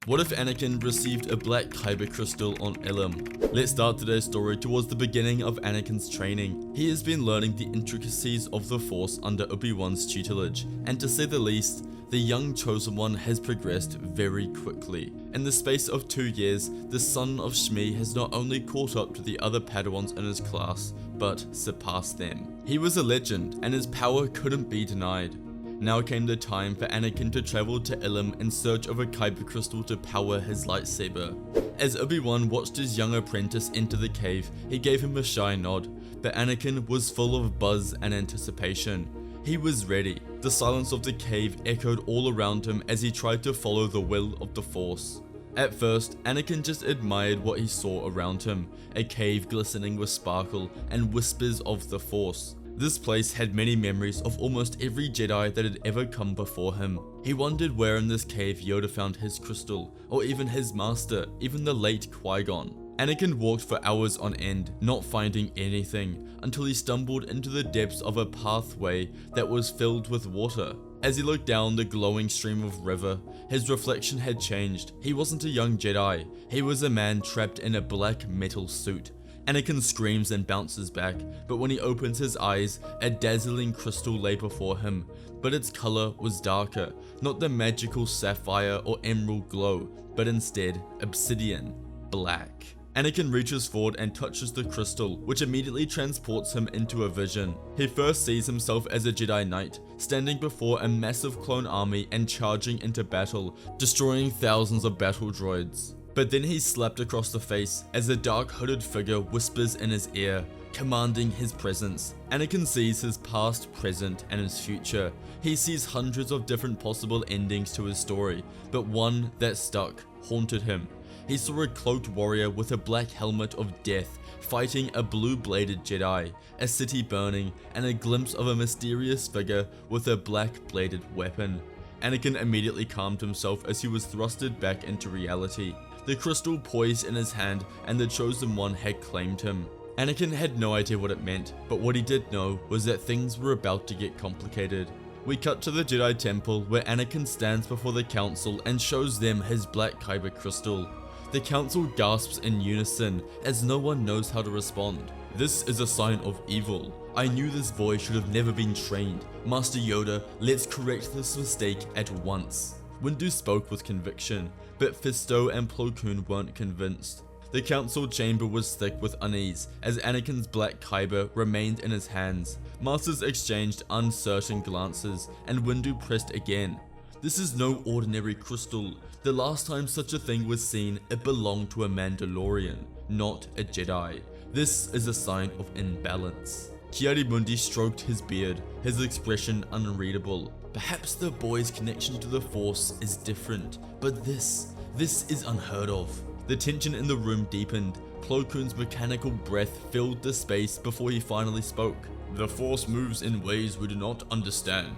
What if Anakin received a black Kyber crystal on Ilum? Let's start today's story towards the beginning of Anakin's training. He has been learning the intricacies of the Force under Obi-Wan's tutelage, and to say the least, the young Chosen One has progressed very quickly. In the space of 2 years, the son of Shmi has not only caught up to the other Padawans in his class, but surpassed them. He was a legend, and his power couldn't be denied. Now came the time for Anakin to travel to Ilum in search of a Kyber crystal to power his lightsaber. As Obi-Wan watched his young apprentice enter the cave, he gave him a shy nod, but Anakin was full of buzz and anticipation. He was ready. The silence of the cave echoed all around him as he tried to follow the will of the Force. At first, Anakin just admired what he saw around him, a cave glistening with sparkle and whispers of the Force. This place had many memories of almost every Jedi that had ever come before him. He wondered where in this cave Yoda found his crystal, or even his master, even the late Qui-Gon. Anakin walked for hours on end, not finding anything, until he stumbled into the depths of a pathway that was filled with water. As he looked down the glowing stream of river, his reflection had changed. He wasn't a young Jedi, he was a man trapped in a black metal suit. Anakin screams and bounces back, but when he opens his eyes, a dazzling crystal lay before him, but its color was darker, not the magical sapphire or emerald glow, but instead obsidian, black. Anakin reaches forward and touches the crystal, which immediately transports him into a vision. He first sees himself as a Jedi Knight, standing before a massive clone army and charging into battle, destroying thousands of battle droids. But then he's slapped across the face as a dark hooded figure whispers in his ear, commanding his presence. Anakin sees his past, present, and his future. He sees hundreds of different possible endings to his story, but one that stuck, haunted him. He saw a cloaked warrior with a black helmet of death fighting a blue-bladed Jedi, a city burning, and a glimpse of a mysterious figure with a black-bladed weapon. Anakin immediately calmed himself as he was thrusted back into reality. The crystal poised in his hand, and the Chosen One had claimed him. Anakin had no idea what it meant, but what he did know was that things were about to get complicated. We cut to the Jedi Temple, where Anakin stands before the Council and shows them his black Kyber crystal. The Council gasps in unison, as no one knows how to respond. This is a sign of evil. I knew this boy should have never been trained. Master Yoda, let's correct this mistake at once. Windu spoke with conviction, but Fisto and Plo Koon weren't convinced. The council chamber was thick with unease as Anakin's black Kyber remained in his hands. Masters exchanged uncertain glances, and Windu pressed again. This is no ordinary crystal. The last time such a thing was seen, it belonged to a Mandalorian, not a Jedi. This is a sign of imbalance. Ki-Adi-Mundi stroked his beard, his expression unreadable. Perhaps the boy's connection to the Force is different, but this is unheard of. The tension in the room deepened. Plo Koon's mechanical breath filled the space before he finally spoke. The Force moves in ways we do not understand.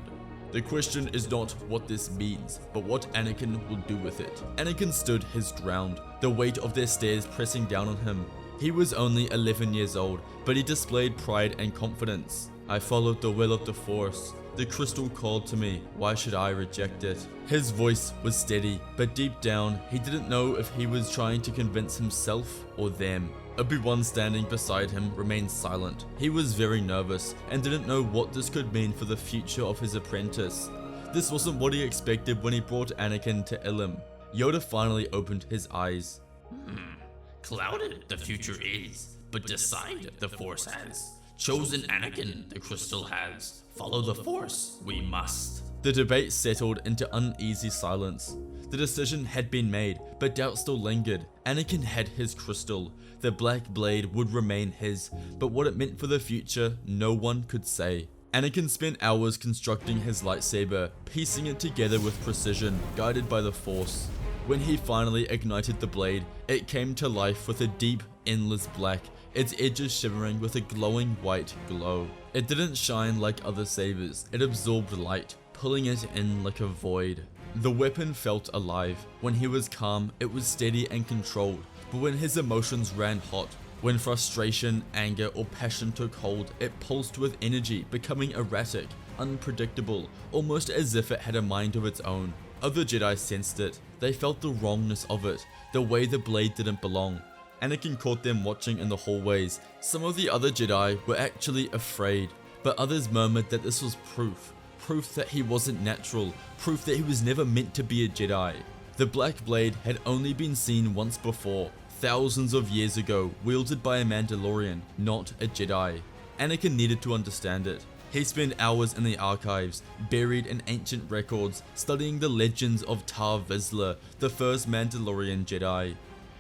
The question is not what this means, but what Anakin will do with it. Anakin stood his ground, the weight of their stares pressing down on him. He was only 11 years old, but he displayed pride and confidence. I followed the will of the Force. The crystal called to me. Why should I reject it? His voice was steady, but deep down, he didn't know if he was trying to convince himself or them. Obi-Wan, standing beside him, remained silent. He was very nervous and didn't know what this could mean for the future of his apprentice. This wasn't what he expected when he brought Anakin to Ilum. Yoda finally opened his eyes. Clouded the future is, but decided the Force has. Chosen Anakin the crystal has. Follow the Force, we must. The debate settled into uneasy silence. The decision had been made, but doubt still lingered. Anakin had his crystal. The black blade would remain his, but what it meant for the future, no one could say. Anakin spent hours constructing his lightsaber, piecing it together with precision, guided by the Force. When he finally ignited the blade, it came to life with a deep, endless black, its edges shimmering with a glowing white glow. It didn't shine like other sabers, it absorbed light, pulling it in like a void. The weapon felt alive. When he was calm, it was steady and controlled, but when his emotions ran hot, when frustration, anger, or passion took hold, it pulsed with energy, becoming erratic, unpredictable, almost as if it had a mind of its own. Other Jedi sensed it. They felt the wrongness of it, the way the blade didn't belong. Anakin caught them watching in the hallways. Some of the other Jedi were actually afraid, but others murmured that this was proof that he wasn't natural, proof that he was never meant to be a Jedi. The black blade had only been seen once before, thousands of years ago, wielded by a Mandalorian, not a Jedi. Anakin needed to understand it. He spent hours in the archives, buried in ancient records, studying the legends of Vizler, the first Mandalorian Jedi.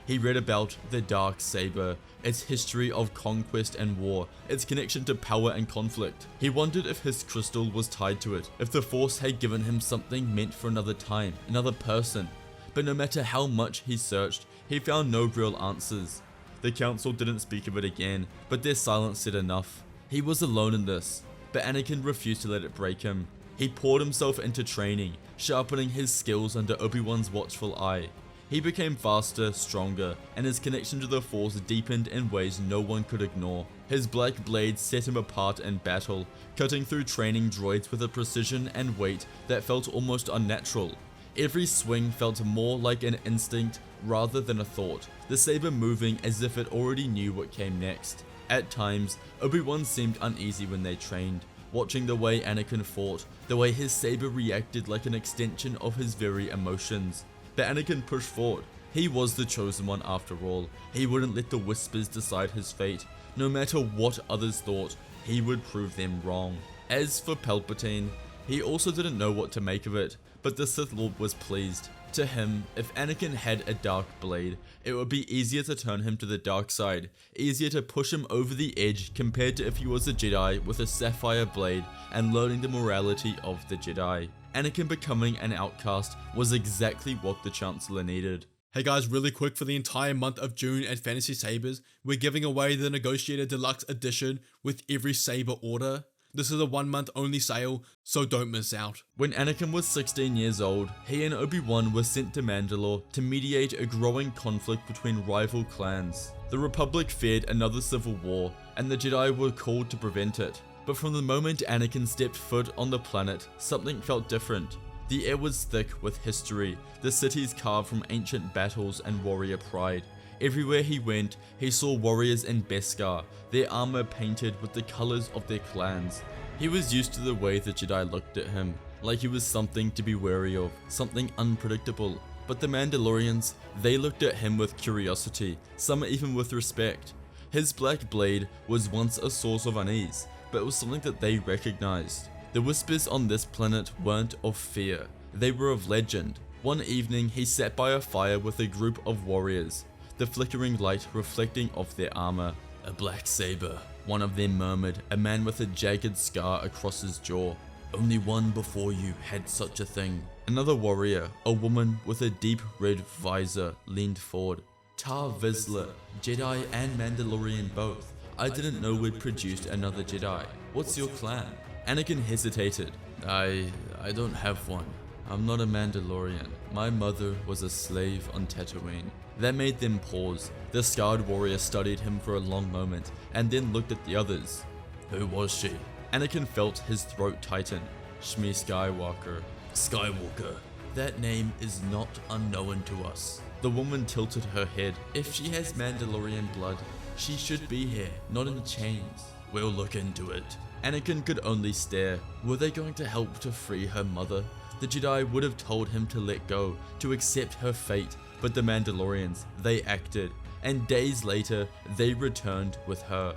He read about the dark saber, its history of conquest and war, its connection to power and conflict. He wondered if his crystal was tied to it, if the Force had given him something meant for another time, another person. But no matter how much he searched, he found no real answers. The council didn't speak of it again, but their silence said enough. He was alone in this, but Anakin refused to let it break him. He poured himself into training, sharpening his skills under Obi-Wan's watchful eye. He became faster, stronger, and his connection to the Force deepened in ways no one could ignore. His black blade set him apart in battle, cutting through training droids with a precision and weight that felt almost unnatural. Every swing felt more like an instinct rather than a thought, the saber moving as if it already knew what came next. At times, Obi-Wan seemed uneasy when they trained, watching the way Anakin fought, the way his saber reacted like an extension of his very emotions. But Anakin pushed forward. He was the chosen one after all. He wouldn't let the whispers decide his fate. No matter what others thought, he would prove them wrong. As for Palpatine, he also didn't know what to make of it, but the Sith Lord was pleased. To him, if Anakin had a dark blade, it would be easier to turn him to the dark side, easier to push him over the edge compared to if he was a Jedi with a sapphire blade and learning the morality of the Jedi. Anakin becoming an outcast was exactly what the Chancellor needed. Hey guys, really quick, for the entire month of June at Fantasy Sabers, we're giving away the Negotiator Deluxe Edition with every saber order. This is a 1 month only sale, so don't miss out. When Anakin was 16 years old, he and Obi-Wan were sent to Mandalore to mediate a growing conflict between rival clans. The Republic feared another civil war, and the Jedi were called to prevent it. But from the moment Anakin stepped foot on the planet, something felt different. The air was thick with history, the cities carved from ancient battles and warrior pride. Everywhere he went, he saw warriors in Beskar, their armor painted with the colors of their clans. He was used to the way the Jedi looked at him, like he was something to be wary of, something unpredictable. But the Mandalorians, they looked at him with curiosity, some even with respect. His black blade was once a source of unease, but it was something that they recognized. The whispers on this planet weren't of fear, they were of legend. One evening, he sat by a fire with a group of warriors, the flickering light reflecting off their armor. A black saber, One of them murmured, a man with a jagged scar across his jaw. only one before you had such a thing. Another warrior, a woman with a deep red visor, leaned forward. Vizler, Jedi and Mandalorian both. I didn't know we'd produced another Jedi. What's your clan? Anakin hesitated. I don't have one. I'm not a Mandalorian. My mother was a slave on Tatooine. That made them pause. The scarred warrior studied him for a long moment, and then looked at the others. Who was she? Anakin felt his throat tighten. Shmi Skywalker. Skywalker. That name is not unknown to us. The woman tilted her head. If she has Mandalorian blood, she should be here, not in chains. We'll look into it. Anakin could only stare. Were they going to help to free her mother? The Jedi would have told him to let go, to accept her fate, but the Mandalorians, they acted, and days later, they returned with her.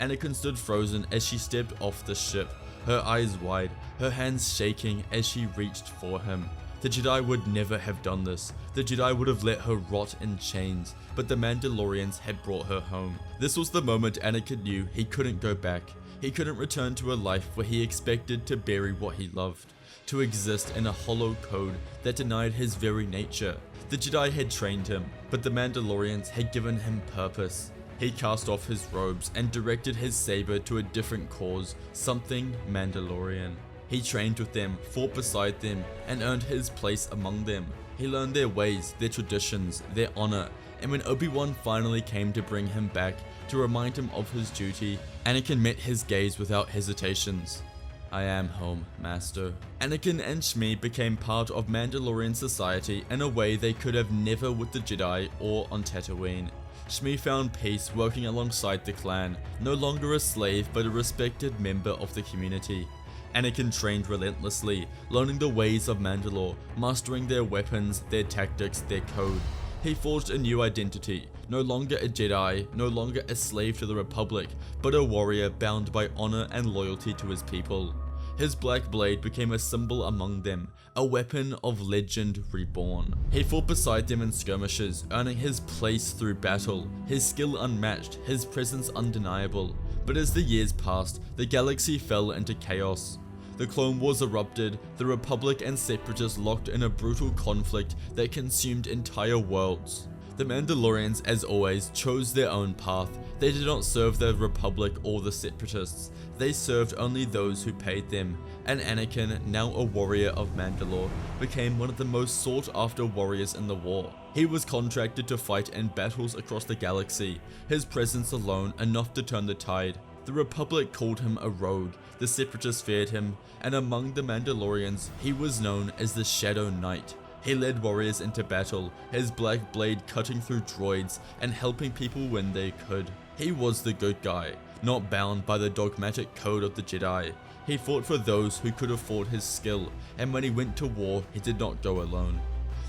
Anakin stood frozen as she stepped off the ship, her eyes wide, her hands shaking as she reached for him. The Jedi would never have done this. The Jedi would have let her rot in chains, but the Mandalorians had brought her home. This was the moment Anakin knew he couldn't go back. He couldn't return to a life where he expected to bury what he loved, to exist in a hollow code that denied his very nature. The Jedi had trained him, but the Mandalorians had given him purpose. He cast off his robes and directed his saber to a different cause, something Mandalorian. He trained with them, fought beside them, and earned his place among them. He learned their ways, their traditions, their honor, and when Obi-Wan finally came to bring him back, to remind him of his duty, Anakin met his gaze without hesitations. I am home, Master. Anakin and Shmi became part of Mandalorian society in a way they could have never with the Jedi or on Tatooine. Shmi found peace working alongside the clan, no longer a slave but a respected member of the community. Anakin trained relentlessly, learning the ways of Mandalore, mastering their weapons, their tactics, their code. He forged a new identity, no longer a Jedi, no longer a slave to the Republic, but a warrior bound by honor and loyalty to his people. His black blade became a symbol among them, a weapon of legend reborn. He fought beside them in skirmishes, earning his place through battle, his skill unmatched, his presence undeniable. But as the years passed, the galaxy fell into chaos. The Clone Wars erupted, the Republic and Separatists locked in a brutal conflict that consumed entire worlds. The Mandalorians, as always, chose their own path. They did not serve the Republic or the Separatists. They served only those who paid them, and Anakin, now a warrior of Mandalore, became one of the most sought after warriors in the war. He was contracted to fight in battles across the galaxy, his presence alone enough to turn the tide. The Republic called him a rogue, the Separatists feared him, and among the Mandalorians, he was known as the Shadow Knight. He led warriors into battle, his black blade cutting through droids and helping people when they could. He was the good guy, not bound by the dogmatic code of the Jedi. He fought for those who could afford his skill, and when he went to war, he did not go alone.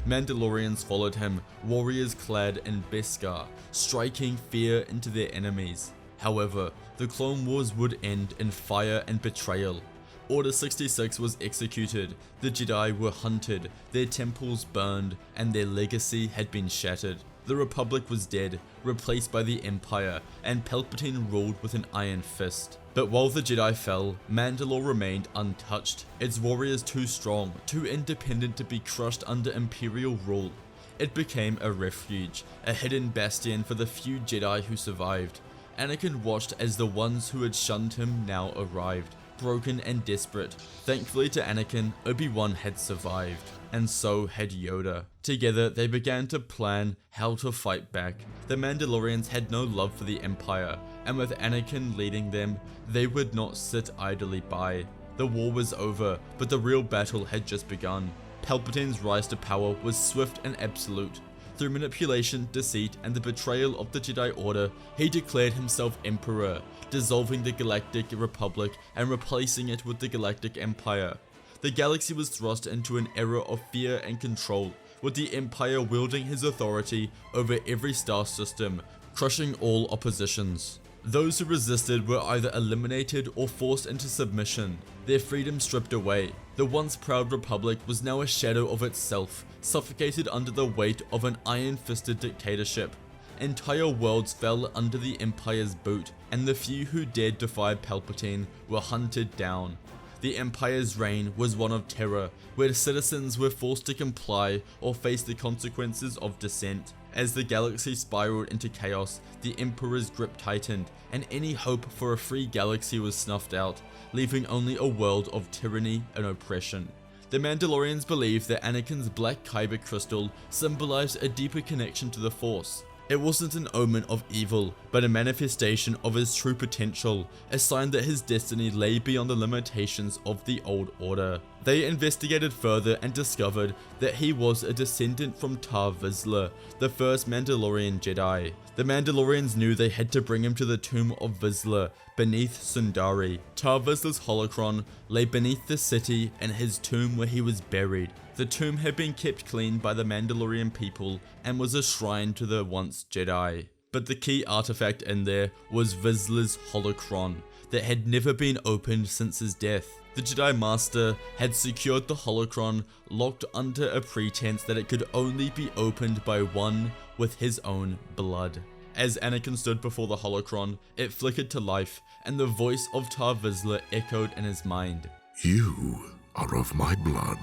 Mandalorians followed him, warriors clad in Beskar, striking fear into their enemies. However, the Clone Wars would end in fire and betrayal. Order 66 was executed, the Jedi were hunted, their temples burned, and their legacy had been shattered. The Republic was dead, replaced by the Empire, and Palpatine ruled with an iron fist. But while the Jedi fell, Mandalore remained untouched, its warriors too strong, too independent to be crushed under Imperial rule. It became a refuge, a hidden bastion for the few Jedi who survived. Anakin watched as the ones who had shunned him now arrived, broken and desperate. Thankfully to Anakin, Obi-Wan had survived, and so had Yoda. Together, they began to plan how to fight back. The Mandalorians had no love for the Empire, and with Anakin leading them, they would not sit idly by. The war was over, but the real battle had just begun. Palpatine's rise to power was swift and absolute. Through manipulation, deceit, and the betrayal of the Jedi Order, he declared himself Emperor, dissolving the Galactic Republic and replacing it with the Galactic Empire. The galaxy was thrust into an era of fear and control, with the Empire wielding his authority over every star system, crushing all oppositions. Those who resisted were either eliminated or forced into submission, their freedom stripped away. The once proud Republic was now a shadow of itself, suffocated under the weight of an iron-fisted dictatorship. Entire worlds fell under the Empire's boot, and the few who dared defy Palpatine were hunted down. The Empire's reign was one of terror, where citizens were forced to comply or face the consequences of dissent. As the galaxy spiraled into chaos, the Emperor's grip tightened, and any hope for a free galaxy was snuffed out, leaving only a world of tyranny and oppression. The Mandalorians believed that Anakin's black Kyber crystal symbolized a deeper connection to the Force. It wasn't an omen of evil, but a manifestation of his true potential, a sign that his destiny lay beyond the limitations of the old order. They investigated further and discovered that he was a descendant from Vizler, the first Mandalorian Jedi. The Mandalorians knew they had to bring him to the tomb of Vizler, beneath Sundari. Vizler's holocron lay beneath the city and his tomb where he was buried. The tomb had been kept clean by the Mandalorian people and was a shrine to the once Jedi. But the key artifact in there was Vizler's holocron that had never been opened since his death. The Jedi Master had secured the holocron, locked under a pretense that it could only be opened by one with his own blood. As Anakin stood before the holocron, it flickered to life, and the voice of Vizler echoed in his mind. You are of my blood.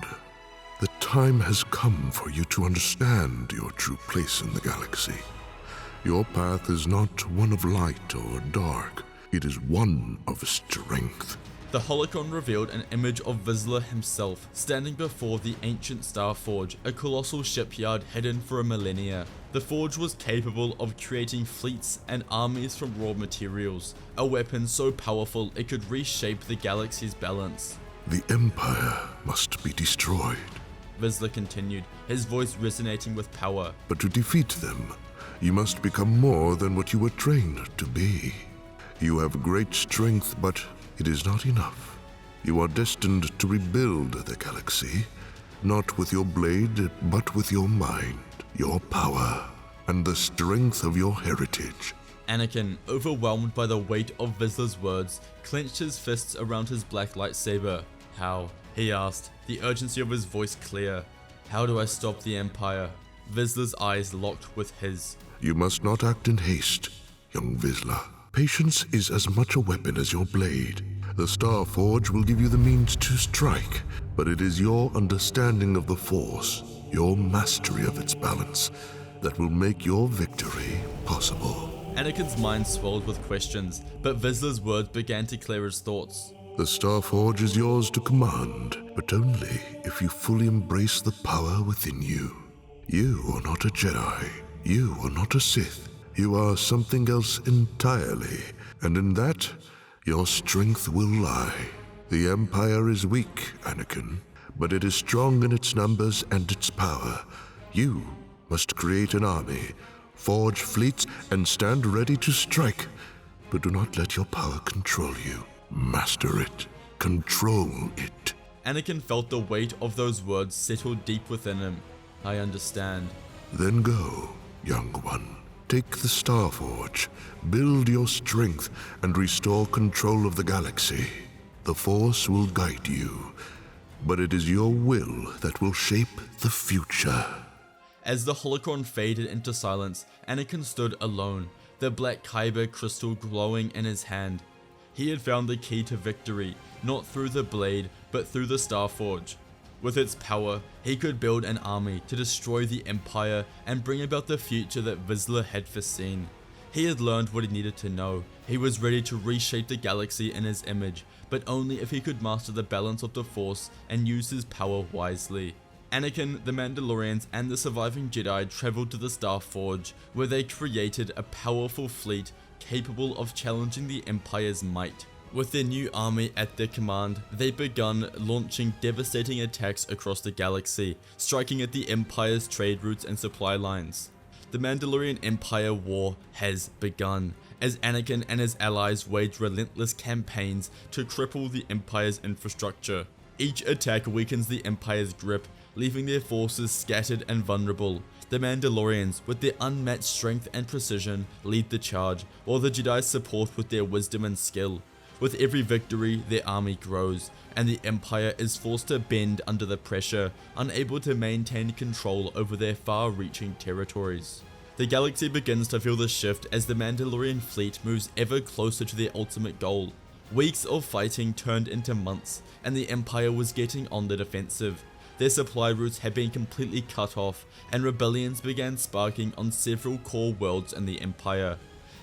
The time has come for you to understand your true place in the galaxy. Your path is not one of light or dark. It is one of strength. The holocron revealed an image of Vizler himself, standing before the ancient Star Forge, a colossal shipyard hidden for a millennia. The forge was capable of creating fleets and armies from raw materials, a weapon so powerful it could reshape the galaxy's balance. The Empire must be destroyed. Vizler continued, his voice resonating with power. But to defeat them, you must become more than what you were trained to be. You have great strength, but it is not enough. You are destined to rebuild the galaxy, not with your blade, but with your mind, your power, and the strength of your heritage. Anakin, overwhelmed by the weight of Vizler's words, clenched his fists around his black lightsaber. How? He asked, the urgency of his voice clear. How do I stop the Empire? Vizler's eyes locked with his. You must not act in haste, young Vizler. Patience is as much a weapon as your blade. The Star Forge will give you the means to strike, but it is your understanding of the Force, your mastery of its balance, that will make your victory possible. Anakin's mind swelled with questions, but Vizler's words began to clear his thoughts. The Star Forge is yours to command, but only if you fully embrace the power within you. You are not a Jedi. You are not a Sith. You are something else entirely, and in that, your strength will lie. The Empire is weak, Anakin, but it is strong in its numbers and its power. You must create an army, forge fleets, and stand ready to strike. But do not let your power control you. Master it. Control it. Anakin felt the weight of those words settle deep within him. I understand. Then go, young one. Take the Star Forge, build your strength, and restore control of the galaxy. The Force will guide you, but it is your will that will shape the future. As the holocron faded into silence, Anakin stood alone, the black Kyber crystal glowing in his hand. He had found the key to victory, not through the blade, but through the Star Forge. With its power, he could build an army to destroy the Empire and bring about the future that Vizler had foreseen. He had learned what he needed to know. He was ready to reshape the galaxy in his image, but only if he could master the balance of the Force and use his power wisely. Anakin, the Mandalorians, and the surviving Jedi traveled to the Star Forge, where they created a powerful fleet capable of challenging the Empire's might. With their new army at their command, they begun launching devastating attacks across the galaxy, striking at the Empire's trade routes and supply lines. The Mandalorian Empire War has begun, as Anakin and his allies wage relentless campaigns to cripple the Empire's infrastructure. Each attack weakens the Empire's grip, leaving their forces scattered and vulnerable. The Mandalorians, with their unmatched strength and precision, lead the charge, while the Jedi support with their wisdom and skill. With every victory, their army grows, and the Empire is forced to bend under the pressure, unable to maintain control over their far-reaching territories. The galaxy begins to feel the shift as the Mandalorian fleet moves ever closer to their ultimate goal. Weeks of fighting turned into months, and the Empire was getting on the defensive. Their supply routes had been completely cut off, and rebellions began sparking on several core worlds in the Empire.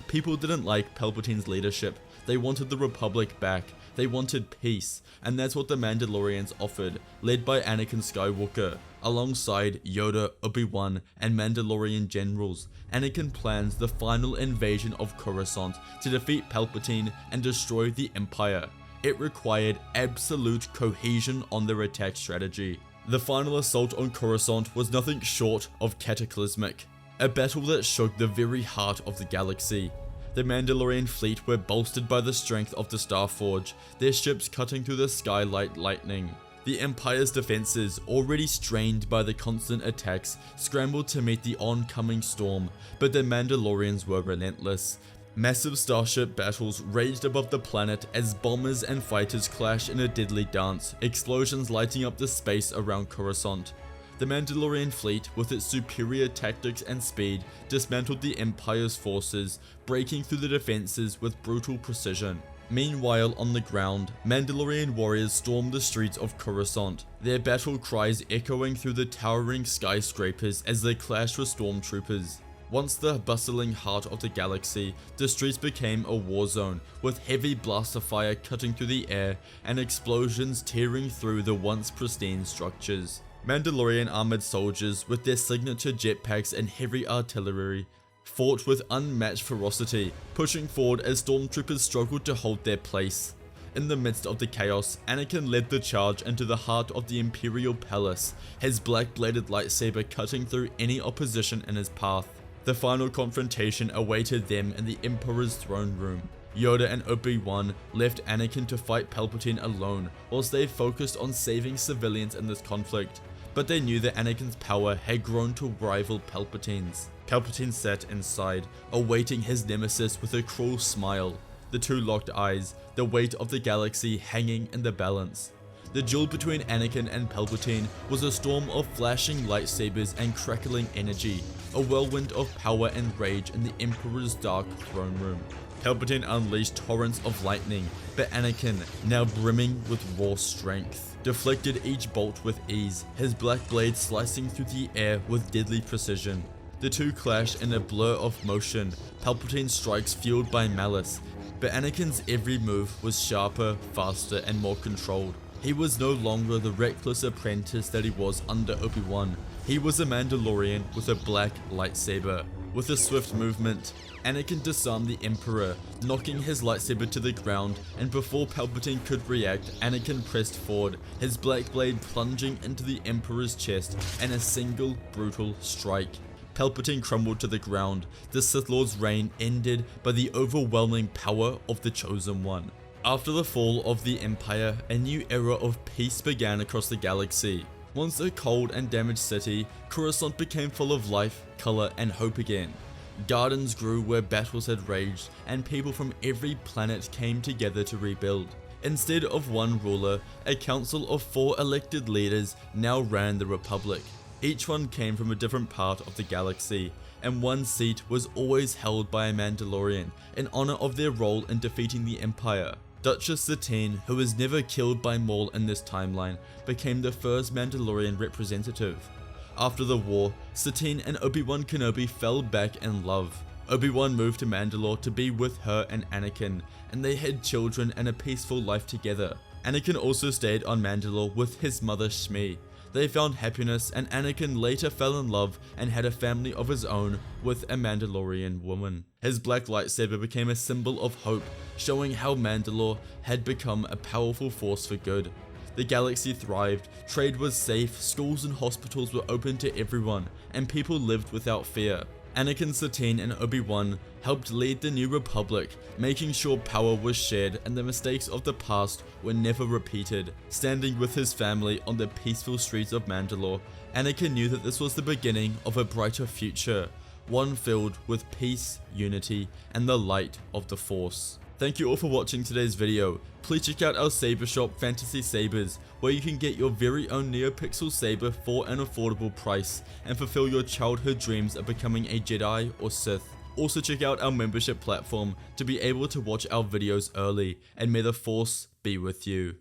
People didn't like Palpatine's leadership. They wanted the Republic back, they wanted peace, and that's what the Mandalorians offered, led by Anakin Skywalker. Alongside Yoda, Obi-Wan, and Mandalorian generals, Anakin plans the final invasion of Coruscant to defeat Palpatine and destroy the Empire. It required absolute cohesion on their attack strategy. The final assault on Coruscant was nothing short of cataclysmic, a battle that shook the very heart of the galaxy. The Mandalorian fleet were bolstered by the strength of the Star Forge, their ships cutting through the sky like lightning. The Empire's defenses, already strained by the constant attacks, scrambled to meet the oncoming storm, but the Mandalorians were relentless. Massive starship battles raged above the planet as bombers and fighters clashed in a deadly dance, explosions lighting up the space around Coruscant. The Mandalorian fleet, with its superior tactics and speed, dismantled the Empire's forces, breaking through the defenses with brutal precision. Meanwhile, on the ground, Mandalorian warriors stormed the streets of Coruscant, their battle cries echoing through the towering skyscrapers as they clashed with stormtroopers. Once the bustling heart of the galaxy, the streets became a war zone, with heavy blaster fire cutting through the air and explosions tearing through the once pristine structures. Mandalorian armored soldiers with their signature jetpacks and heavy artillery fought with unmatched ferocity, pushing forward as stormtroopers struggled to hold their place. In the midst of the chaos, Anakin led the charge into the heart of the Imperial Palace, his black-bladed lightsaber cutting through any opposition in his path. The final confrontation awaited them in the Emperor's throne room. Yoda and Obi-Wan left Anakin to fight Palpatine alone, whilst they focused on saving civilians in this conflict. But they knew that Anakin's power had grown to rival Palpatine's. Palpatine sat inside, awaiting his nemesis with a cruel smile. The two locked eyes, the weight of the galaxy hanging in the balance. The duel between Anakin and Palpatine was a storm of flashing lightsabers and crackling energy, a whirlwind of power and rage in the Emperor's dark throne room. Palpatine unleashed torrents of lightning, but Anakin, now brimming with raw strength, deflected each bolt with ease, his black blade slicing through the air with deadly precision. The two clashed in a blur of motion, Palpatine's strikes fueled by malice, but Anakin's every move was sharper, faster, and more controlled. He was no longer the reckless apprentice that he was under Obi-Wan. He was a Mandalorian with a black lightsaber. With a swift movement, Anakin disarmed the Emperor, knocking his lightsaber to the ground, and before Palpatine could react, Anakin pressed forward, his black blade plunging into the Emperor's chest in a single brutal strike. Palpatine crumbled to the ground, the Sith Lord's reign ended by the overwhelming power of the Chosen One. After the fall of the Empire, a new era of peace began across the galaxy. Once a cold and damaged city, Coruscant became full of life, color, and hope again. Gardens grew where battles had raged, and people from every planet came together to rebuild. Instead of one ruler, a council of 4 elected leaders now ran the Republic. Each one came from a different part of the galaxy, and one seat was always held by a Mandalorian in honor of their role in defeating the Empire. Duchess Satine, who was never killed by Maul in this timeline, became the first Mandalorian representative. After the war, Satine and Obi-Wan Kenobi fell back in love. Obi-Wan moved to Mandalore to be with her and Anakin, and they had children and a peaceful life together. Anakin also stayed on Mandalore with his mother Shmi. They found happiness, and Anakin later fell in love and had a family of his own with a Mandalorian woman. His black lightsaber became a symbol of hope, showing how Mandalore had become a powerful force for good. The galaxy thrived, trade was safe, schools and hospitals were open to everyone, and people lived without fear. Anakin, Satine, and Obi-Wan helped lead the new Republic, making sure power was shared and the mistakes of the past were never repeated. Standing with his family on the peaceful streets of Mandalore, Anakin knew that this was the beginning of a brighter future, one filled with peace, unity, and the light of the Force. Thank you all for watching today's video. Please check out our saber shop, Fantasy Sabers, where you can get your very own NeoPixel saber for an affordable price and fulfill your childhood dreams of becoming a Jedi or Sith. Also check out our membership platform to be able to watch our videos early, and may the Force be with you.